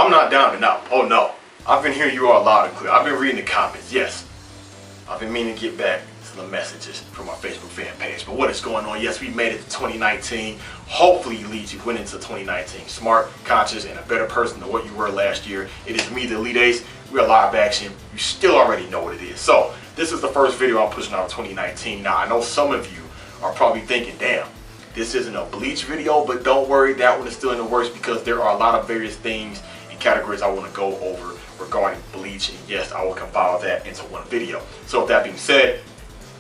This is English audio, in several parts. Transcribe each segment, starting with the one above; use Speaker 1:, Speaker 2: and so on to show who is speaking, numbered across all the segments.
Speaker 1: I'm not down and out. Oh no. I've been hearing you all loud and clear. I've been reading the comments. Yes. I've been meaning to get back to the messages from our Facebook fan page. But what is going on? Yes, we made it to 2019. Hopefully Leeds, you went into 2019 smart, conscious, and a better person than what you were last year. It is me, the Elite Ace. We're live action. You still already know what it is. So this is the first video I'm pushing out of 2019. Now I know some of you are probably thinking, damn, this isn't a Bleach video, but don't worry, that one is still in the works because there are a lot of various things and categories I want to go over regarding Bleach, and yes, I will compile that into one video. So with that being said,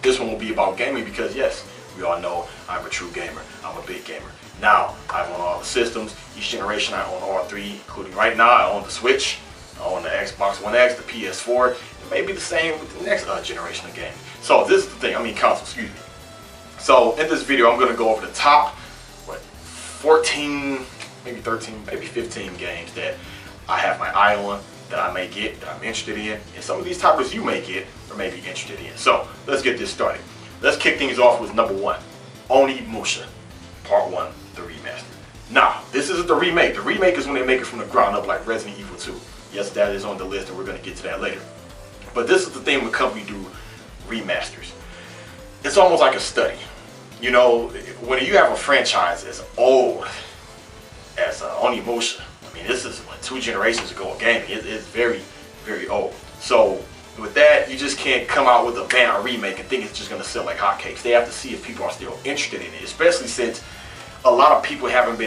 Speaker 1: this one will be about gaming because yes, we all know I'm a true gamer. I'm a big gamer. Now, I own all the systems. Each generation I own all three, including right now I own the Switch, I own the Xbox One X, the PS4, and maybe the same with the next generation of gaming. So this is the thing, console, excuse me. So in this video, I'm going to go over the top, 14, maybe 13, maybe 15 games that I have my eye on, that I may get, that I'm interested in, and some of these titles you may get or may be interested in. So let's get this started. Let's kick things off with number 1, Onimusha, Part 1, the remaster. Now, this isn't the remake. The remake is when they make it from the ground up like Resident Evil 2. Yes, that is on the list and we're going to get to that later. But this is the thing when companies do remasters. It's almost like a study. You know, when you have a franchise as old as Onimusha, I mean, this is what, 2 generations ago of gaming. It's very, very old. So with that, you just can't come out with a remake and think it's just going to sell like hotcakes. They have to see if people are still interested in it, especially since a lot of gamers haven't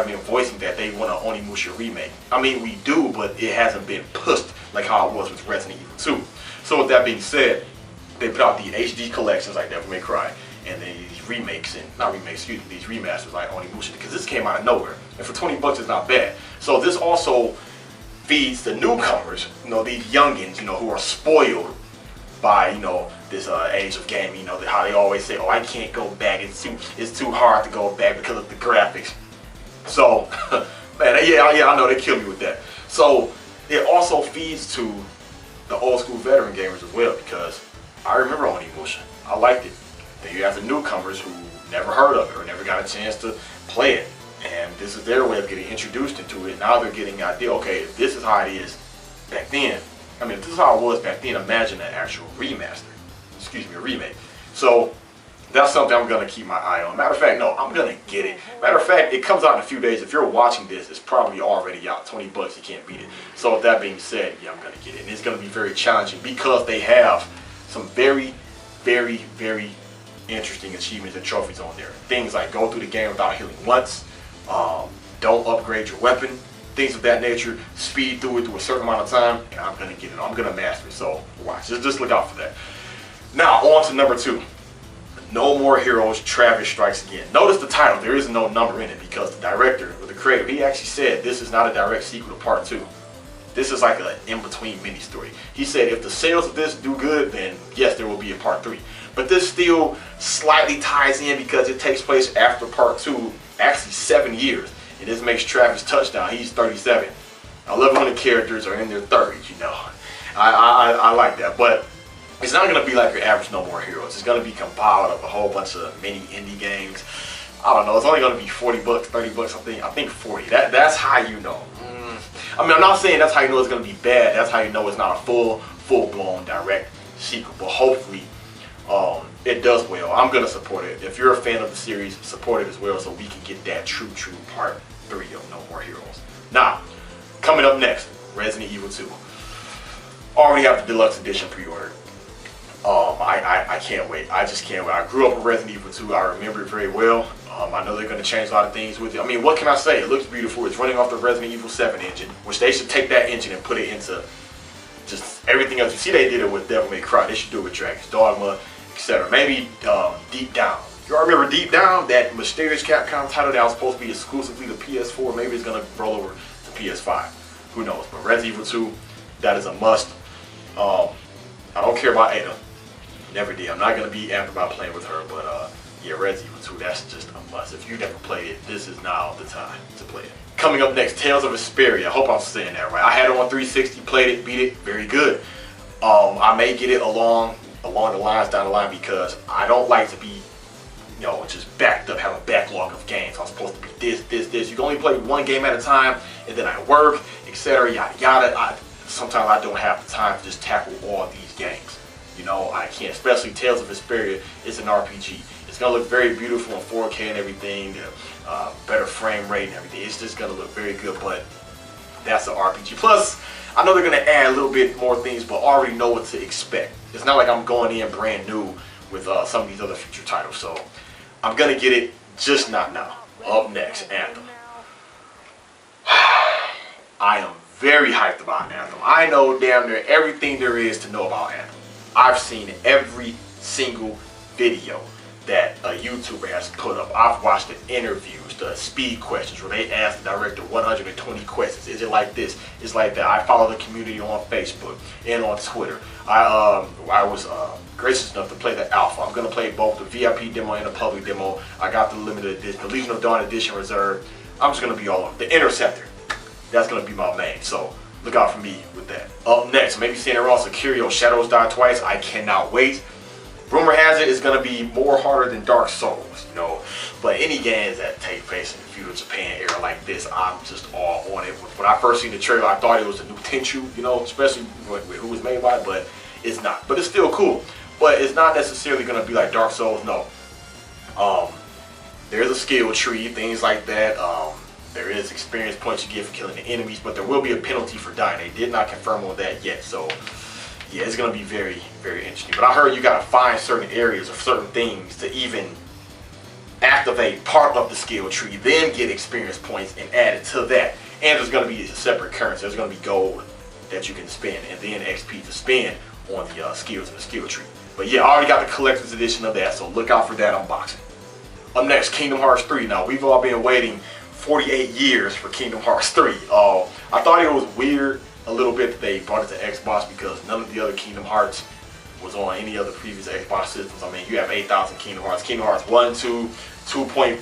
Speaker 1: been voicing that they want an Onimusha remake. I mean, we do, but it hasn't been pushed like how it was with Resident Evil 2. So with that being said, they put out the HD collections like Devil May Cry, and these remakes, and not remakes, excuse me, these remasters like Onimusha, because this came out of nowhere, and for 20 bucks it's not bad. So this also feeds the newcomers, you know, these youngins, you know, who are spoiled by, you know, this age of gaming, you know, how they always say, oh, I can't go back, it's too hard to go back because of the graphics. So, man, yeah, I know they kill me with that. So it also feeds to the old school veteran gamers as well, because I remember Onimusha, I liked it. Then you have the newcomers who never heard of it or never got a chance to play it, and this is their way of getting introduced into it. Now they're getting an idea, okay, if this is how it is back then, I mean, if this is how it was back then, imagine an actual remaster, excuse me, a remake. So that's something I'm going to keep my eye on. Matter of fact, no, I'm going to get it. Matter of fact, it comes out in a few days. If you're watching this, it's probably already out. 20 bucks, you can't beat it. So with that being said, yeah, I'm going to get it. And it's going to be very challenging because they have some very, very, very interesting achievements and trophies on there. Things like go through the game without healing once, don't upgrade your weapon, things of that nature, speed through it through a certain amount of time, and I'm going to get it. I'm going to master it. So watch. Just look out for that. Now, on to number 2. No More Heroes, Travis Strikes Again. Notice the title. There is no number in it because the director, or the creator, he actually said this is not a direct sequel to Part 2. This is like an in-between mini-story. He said if the sales of this do good, then yes, there will be a Part 3. But this still slightly ties in because it takes place after Part 2, actually 7 years. And this makes Travis touchdown. He's 37. 1,100 characters are in their 30s, you know. I like that. But it's not going to be like your average No More Heroes. It's going to be compiled of a whole bunch of mini indie games. I don't know. It's only going to be 40 bucks, 30 bucks, I think 40. That's how you know. I mean, I'm not saying that's how you know it's going to be bad. That's how you know it's not a full-blown direct sequel. But hopefully, it does well. I'm going to support it. If you're a fan of the series, support it as well so we can get that true Part 3 of No More Heroes. Now, coming up next, Resident Evil 2. Already have the deluxe edition pre-ordered. I can't wait. I just can't wait. I grew up with Resident Evil 2. I remember it very well. I know they're going to change a lot of things with it. I mean, what can I say? It looks beautiful. It's running off the Resident Evil 7 engine, which they should take that engine and put it into just everything else. You see they did it with Devil May Cry. They should do it with Dragon's Dogma, etc. Maybe Deep Down. You all remember Deep Down? That mysterious Capcom title that was supposed to be exclusively to PS4. Maybe it's going to roll over to PS5. Who knows? But Resident Evil 2, that is a must. I don't care about Ada. Never did. I'm not going to be amped about playing with her, but yeah, Resident Evil 2, that's just a must. If you never played it, this is now the time to play it. Coming up next, Tales of Vesperia. I hope I'm saying that right. I had it on 360, played it, beat it, very good. I may get it along the lines down the line because I don't like to be you know, just backed up, have a backlog of games. I'm supposed to be this. You can only play one game at a time, and then I work, etc. Yada yada. Sometimes I don't have the time to just tackle all these games. You know, I can't. Especially Tales of Vesperia. It's an RPG. It's gonna look very beautiful in 4K and everything. Better frame rate and everything. It's just gonna look very good. But that's an RPG. Plus, I know they're gonna add a little bit more things, but I already know what to expect. It's not like I'm going in brand new with some of these other future titles. So I'm gonna get it, just not now. Up next, Anthem. I am very hyped about Anthem. I know damn near everything there is to know about Anthem. I've seen every single video that a YouTuber has put up. I've watched the interviews, the speed questions where they ask the director 120 questions. Is it like this? It's like that. I follow the community on Facebook and on Twitter. I was gracious enough to play the alpha. I'm gonna play both the VIP demo and the public demo. I got the limited edition, the Legion of Dawn edition reserved. I'm just gonna be all over. The Interceptor. That's gonna be my main. So look out for me with that. Up next, maybe seeing around Securio Shadows Die Twice. I cannot wait. Rumor has it it's gonna be more harder than Dark Souls, you know. But any games that take place in the feudal Japan era like this, I'm just all on it. When I first seen the trailer, I thought it was a new Tenchu, you know, especially with who was made by it, but it's not. But it's still cool. But it's not necessarily gonna be like Dark Souls, no. There's a skill tree, things like that. There is experience points you get for killing the enemies, but there will be a penalty for dying. They did not confirm on that yet, so yeah, it's gonna be very, very interesting. But I heard you gotta find certain areas or certain things to even activate part of the skill tree, then get experience points and add it to that. And there's gonna be a separate currency. There's gonna be gold that you can spend, and then XP to spend on the skills in the skill tree. But yeah, I already got the collector's edition of that, so look out for that unboxing. Up next, Kingdom Hearts 3. Now, we've all been waiting 48 years for Kingdom Hearts 3. I thought it was weird a little bit that they brought it to Xbox because none of the other Kingdom Hearts was on any other previous Xbox systems. I mean, you have 8,000 Kingdom Hearts. Kingdom Hearts 1, 2, 2.5,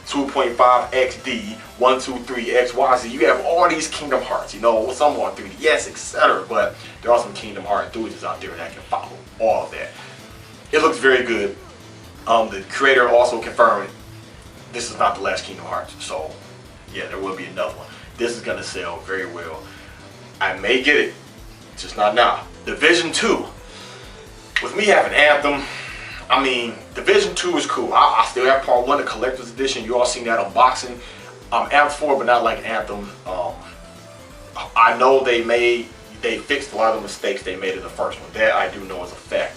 Speaker 1: 2.5 XD, 1, 2, 3 XYZ. You have all these Kingdom Hearts, you know, some on 3DS, etc. But there are some Kingdom Hearts enthusiasts out there that can follow all of that. It looks very good. The creator also confirmed this is not the last Kingdom Hearts. So, yeah, there will be another one. This is going to sell very well. I may get it, just not now. Division 2. With me having Anthem, I mean, Division 2 is cool. I still have Part 1, the Collector's Edition. You all seen that unboxing. Amped for it, but not like Anthem. I know they fixed a lot of the mistakes they made in the first one. That I do know is a fact.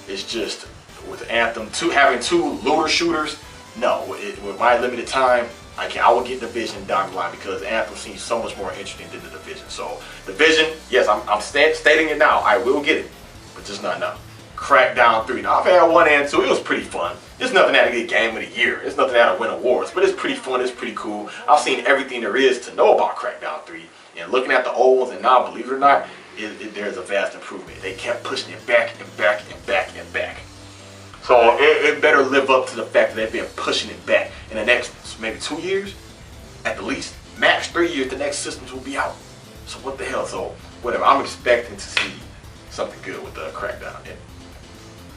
Speaker 1: It's just, with Anthem 2, having two looter shooters, no. With my limited time, I will get Division down the line because Anthem seems so much more interesting than the Division. So, Division, yes, I'm stating it now. I will get it, but just not now. CRACKDOWN 3. Now, I've had 1 and 2. It was pretty fun. There's nothing that get Game of the Year. It's nothing that win awards, but it's pretty fun. It's pretty cool. I've seen everything there is to know about CRACKDOWN 3. And looking at the old ones and now, believe it or not, there's a vast improvement. They kept pushing it back and back and back and back. So it better live up to the fact that they've been pushing it back. In the next maybe 2 years, at the least, max 3 years, the next systems will be out. So what the hell? So whatever. I'm expecting to see something good with the CRACKDOWN.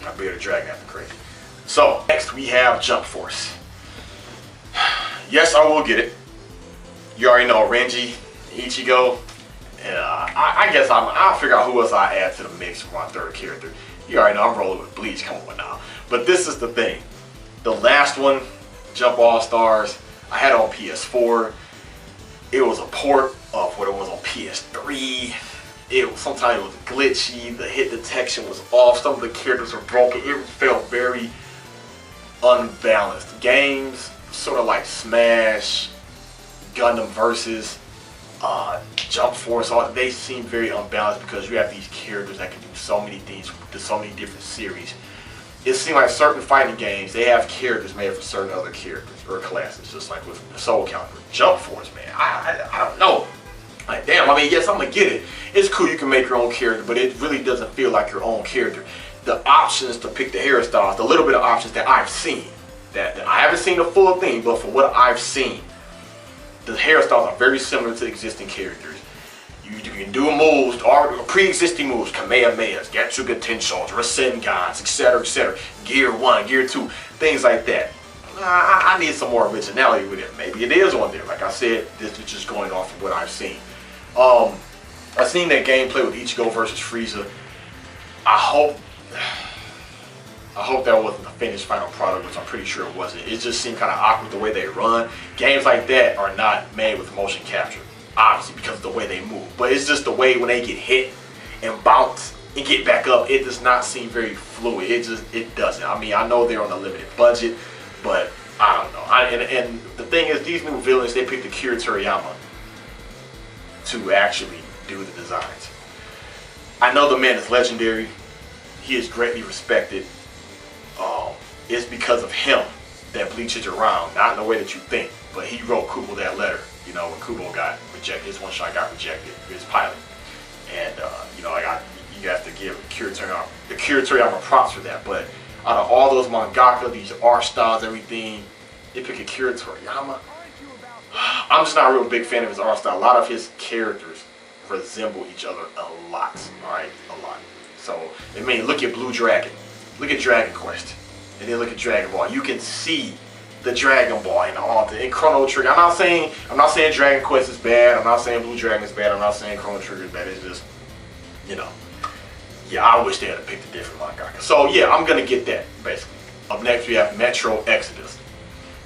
Speaker 1: My bearded dragon acting crazy. So next we have Jump Force. Yes, I will get it. You already know Renji, Ichigo. I guess I'll figure out who else I add to the mix for my third character. You already know I'm rolling with Bleach. Come on now. But this is the thing. The last one, Jump All Stars, I had it on PS4. It was a port of what it was on PS3. Sometimes it was glitchy. The hit detection was off. Some of the characters were broken. It felt very unbalanced. Games sort of like Smash, Gundam Versus, Jump Force, they seem very unbalanced because you have these characters that can do so many things to so many different series. It seems like certain fighting games, they have characters made for certain other characters or classes, just like with Soul Calibur. Jump Force, man, I don't know. Like, damn, I mean, yes, I'm gonna get it. It's cool you can make your own character, but it really doesn't feel like your own character. The options to pick the hairstyles, the little bit of options that I've seen, that I haven't seen the full thing, but from what I've seen, the hairstyles are very similar to existing characters. You You can do moves, or pre-existing moves, Kamehamehas, Getsuga Tenshos, Rasengans, etc., Gear 1, Gear 2, things like that. I need some more originality with it. Maybe it is on there. Like I said, this is just going off of what I've seen. I've seen that gameplay with Ichigo versus Frieza. I hope that wasn't the finished final product, which I'm pretty sure it wasn't. It just seemed kind of awkward the way they run. Games like that are not made with motion capture, obviously, because of the way they move. But it's just the way when they get hit and bounce and get back up, it does not seem very fluid. It doesn't. I mean, I know they're on a limited budget, but I don't know. And the thing is, these new villains, they picked Akira Toriyama to actually do the designs. I know the man is legendary. He is greatly respected. It's because of him that Bleach is around, not in the way that you think. But he wrote Kubo that letter, you know, when Kubo got rejected. His one shot got rejected, his pilot. And, you know, you have to give Akira Toriyama props for that. But out of all those mangaka, these art styles, everything, they pick Akira Toriyama. I'm just not a real big fan of his art style. A lot of his characters resemble each other a lot, alright? A lot. So, I mean, look at Blue Dragon. Look at Dragon Quest. And then look at Dragon Ball. You can see the Dragon Ball in Chrono Trigger. I'm not saying Dragon Quest is bad. I'm not saying Blue Dragon is bad. I'm not saying Chrono Trigger is bad. It's just, you know, yeah, I wish they had picked a different mangaka. So yeah, I'm gonna get that basically. Up next we have Metro Exodus.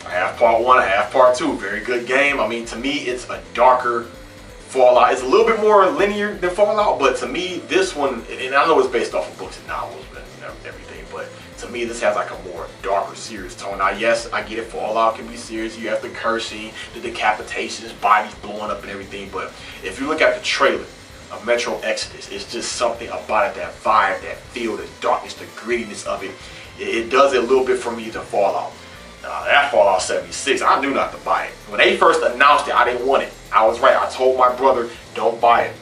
Speaker 1: I have part 1, I have part 2. Very good game. I mean, to me, it's a darker Fallout. It's a little bit more linear than Fallout, but to me, this one, and I know it's based off of books and novels and everything, but to me, this has like a more darker, serious tone. Now, yes, I get it. Fallout can be serious. You have the cursing, the decapitations, bodies blowing up and everything. But if you look at the trailer of Metro Exodus, it's just something about it, that vibe, that feel, the darkness, the grittiness of it. It does it a little bit for me to Fallout. That Fallout 76, I knew not to buy it. When they first announced it, I didn't want it. I was right. I told my brother, don't buy it.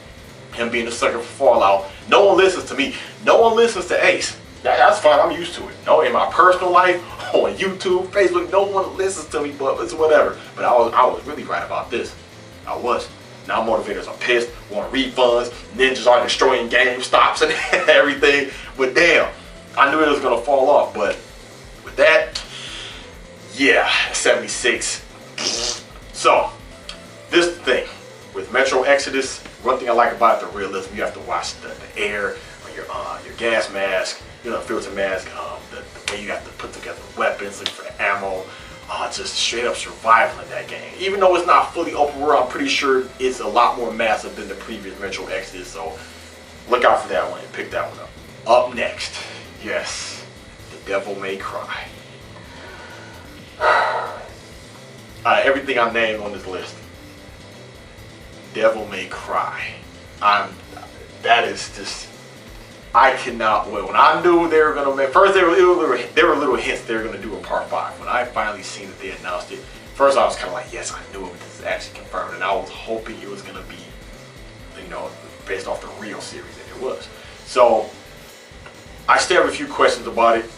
Speaker 1: Him being a sucker for Fallout. No one listens to me. No one listens to Ace. That's fine. I'm used to it. No, in my personal life, on YouTube, Facebook, no one listens to me, but it's whatever. But I was really right about this. I was. Now motivators are pissed, want refunds, ninjas are destroying GameStops and everything. But damn, I knew it was gonna fall off. But with that, yeah, 76. So, this thing with Metro Exodus, one thing I like about it, the realism. You have to watch the air on your gas mask, you know, filter mask, the way you have to put together weapons, look for the ammo, just straight up survival in that game. Even though it's not fully open world, I'm pretty sure it's a lot more massive than the previous Metro Exodus. So, look out for that one and pick that one up. Up next, yes, The Devil May Cry. Everything I named on this list, Devil May Cry. That is just, I cannot wait. When I knew they were gonna make, first there were little hints they were gonna do a part 5. When I finally seen that they announced it, first I was kind of like, yes, I knew it, but this is actually confirmed, and I was hoping it was gonna be, you know, based off the real series, and it was. So I still have a few questions about it.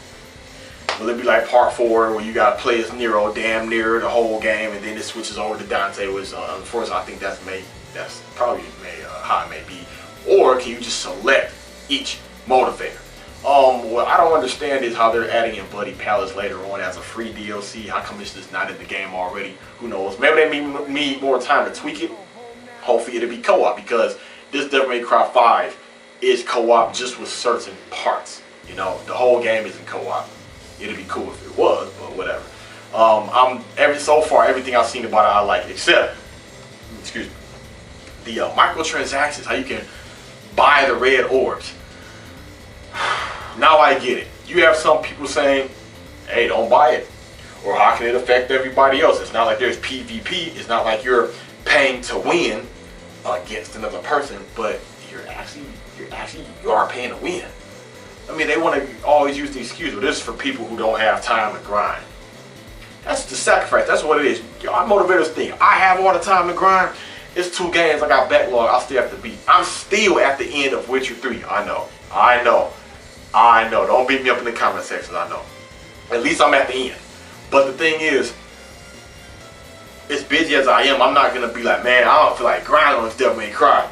Speaker 1: Will it be like part 4 where you gotta play as Nero damn near the whole game, and then it switches over to Dante? Which unfortunately I think that's probably how it may be. Or can you just select each motivator? What I don't understand is how they're adding in Bloody Palace later on as a free DLC. How come it's just not in the game already? Who knows? Maybe they need more time to tweak it. Hopefully it'll be co-op, because this Devil May Cry 5 is co-op just with certain parts. You know, the whole game isn't co-op. It'd be cool if it was, but whatever. So far, everything I've seen about it, I like it, except, excuse me, the microtransactions, how you can buy the red orbs. Now I get it. You have some people saying, hey, don't buy it. Or how can it affect everybody else? It's not like there's PvP. It's not like you're paying to win against another person, but you are paying to win. I mean, they want to always use the excuse, but this is for people who don't have time to grind. That's the sacrifice. That's what it is. Our motivators think, I have all the time to grind. It's 2 games I got backlog I still have to beat. I'm still at the end of Witcher 3. I know. Don't beat me up in the comment section. I know. At least I'm at the end. But the thing is, as busy as I am, I'm not going to be like, man, I don't feel like grinding on this Devil May Cry.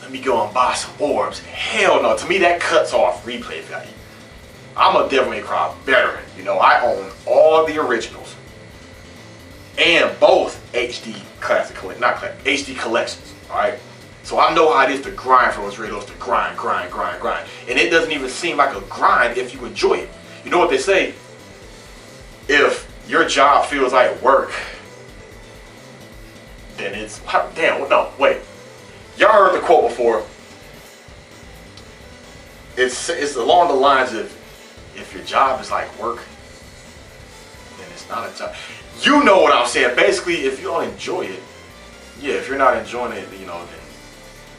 Speaker 1: let me go and buy some orbs. Hell no, to me that cuts off replay value. I'm a Devil May Cry veteran. You know, I own all the originals and both HD classic, not classic, HD collections. All right, so I know how it is to grind for those rados, to grind, and it doesn't even seem like a grind if you enjoy it. You know what they say? If your job feels like work, then it's damn. No, wait. Y'all heard the quote before. It's along the lines of, if your job is like work, then it's not a job. You know what I'm saying? Basically, if you don't enjoy it, yeah, if you're not enjoying it, you know,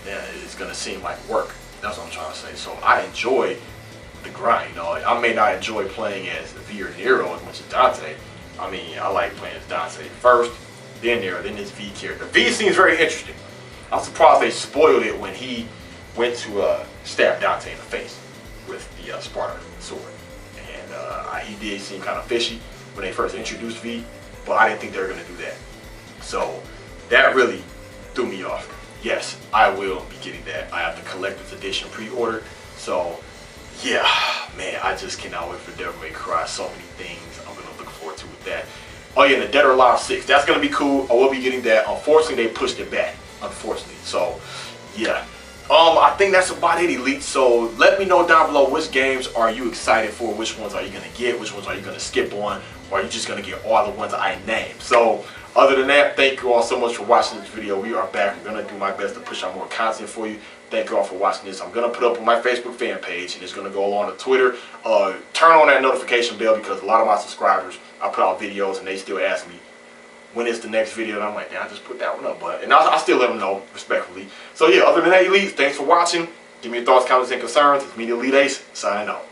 Speaker 1: then it's gonna seem like work. That's what I'm trying to say. So I enjoy the grind. You know, I may not enjoy playing as V or Nero as much as Dante. I mean, I like playing as Dante first, then Nero, then this V character. V seems very interesting. I'm surprised they spoiled it when he went to stab Dante in the face with the Sparta sword. And he did seem kind of fishy when they first introduced V, but I didn't think they were going to do that. So that really threw me off. Yes, I will be getting that. I have the collector's edition pre-ordered. So yeah, man, I just cannot wait for Devil May Cry. So many things I'm going to look forward to with that. Oh yeah, and the Dead or Alive 6, that's going to be cool. I will be getting that. Unfortunately, they pushed it back. Unfortunately. So yeah. I think that's about it, Elite. So let me know down below, which games are you excited for? Which ones are you going to get? Which ones are you going to skip on? Or are you just going to get all the ones I named? So other than that, thank you all so much for watching this video. We are back. I'm going to do my best to push out more content for you. Thank you all for watching this. I'm going to put up on my Facebook fan page, and it's going to go along to Twitter. Turn on that notification bell, because a lot of my subscribers, I put out videos and they still ask me, when is the next video? And I'm like, damn, I just put that one up. But I still let them know, respectfully. So yeah, other than that, Elite, thanks for watching. Give me your thoughts, comments, and concerns. It's me, the Elite Ace, signing out.